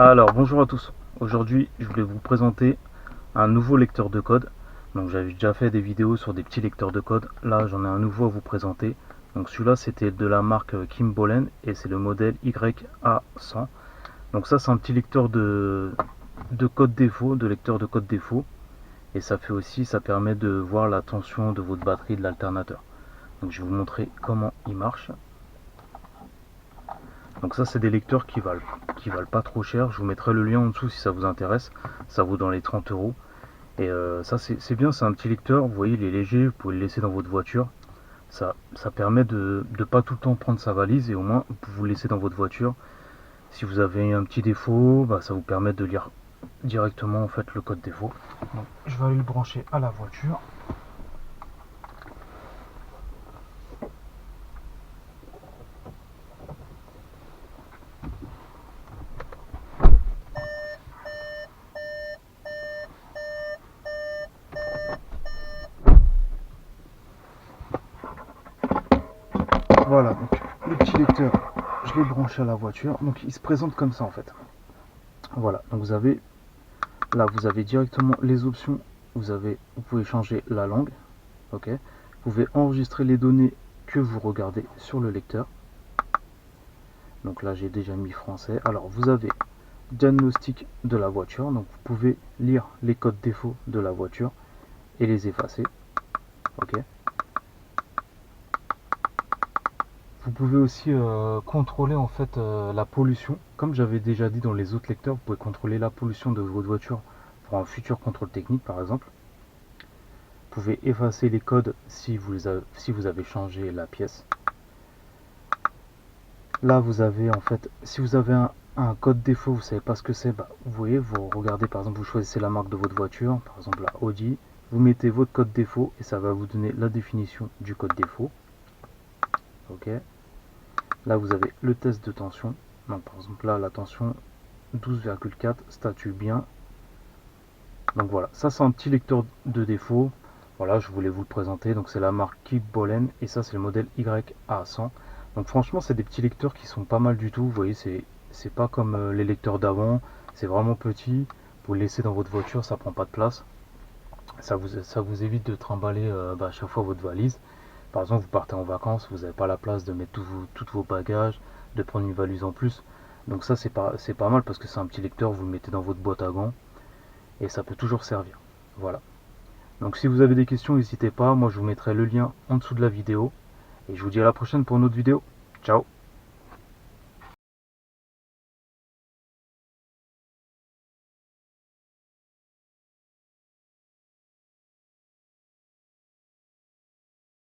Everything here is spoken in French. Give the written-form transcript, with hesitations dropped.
Alors bonjour à tous, aujourd'hui je voulais vous présenter un nouveau lecteur de code. Donc j'avais déjà fait des vidéos sur des petits lecteurs de code, là j'en ai un nouveau à vous présenter. Donc celui-là c'était de la marque Kimbollen et c'est le modèle YA100. Donc ça c'est un petit lecteur de code défaut, de lecteur de code défaut. Et ça fait aussi, ça permet de voir la tension de votre batterie de l'alternateur. Donc je vais vous montrer comment il marche. Donc ça c'est des lecteurs qui valent pas trop cher. Je vous mettrai le lien en dessous si ça vous intéresse. Ça vaut dans les 30 euros. Et ça c'est bien, c'est un petit lecteur. Vous voyez il est léger, vous pouvez le laisser dans votre voiture. Ça permet de ne pas tout le temps prendre sa valise et au moins vous le laissez dans votre voiture. Si vous avez un petit défaut, bah, ça vous permet de lire directement en fait le code défaut. Donc, je vais aller le brancher à la voiture. Voilà, donc le petit lecteur, je l'ai branché à la voiture. Donc il se présente comme ça en fait. Voilà, donc vous avez directement les options. Vous pouvez changer la langue, ok. Vous pouvez enregistrer les données que vous regardez sur le lecteur. Donc là j'ai déjà mis français. Alors vous avez diagnostic de la voiture, donc vous pouvez lire les codes défauts de la voiture et les effacer, ok. Vous pouvez aussi contrôler en fait la pollution. Comme j'avais déjà dit dans les autres lecteurs, vous pouvez contrôler la pollution de votre voiture pour un futur contrôle technique par exemple. Vous pouvez effacer les codes si vous avez changé la pièce. Là vous avez en fait, si vous avez un code défaut, vous savez pas ce que c'est, bah, vous voyez, vous regardez par exemple, vous choisissez la marque de votre voiture, par exemple la Audi, vous mettez votre code défaut et ça va vous donner la définition du code défaut. Ok. Là vous avez le test de tension. Donc par exemple là la tension 12,4, statut bien. Donc voilà, ça c'est un petit lecteur de défaut. Voilà, je voulais vous le présenter. Donc c'est la marque Kimbollen et ça c'est le modèle YA100. Donc franchement c'est des petits lecteurs qui sont pas mal du tout. Vous voyez, c'est pas comme les lecteurs d'avant. C'est vraiment petit. Vous le laissez dans votre voiture, ça prend pas de place. Ça vous évite de trimballer à chaque fois votre valise. Par exemple, vous partez en vacances, vous n'avez pas la place de mettre tous vos bagages, de prendre une valise en plus. Donc ça c'est pas mal parce que c'est un petit lecteur, vous le mettez dans votre boîte à gants et ça peut toujours servir. Voilà. Donc si vous avez des questions, n'hésitez pas, moi je vous mettrai le lien en dessous de la vidéo. Et je vous dis à la prochaine pour une autre vidéo. Ciao.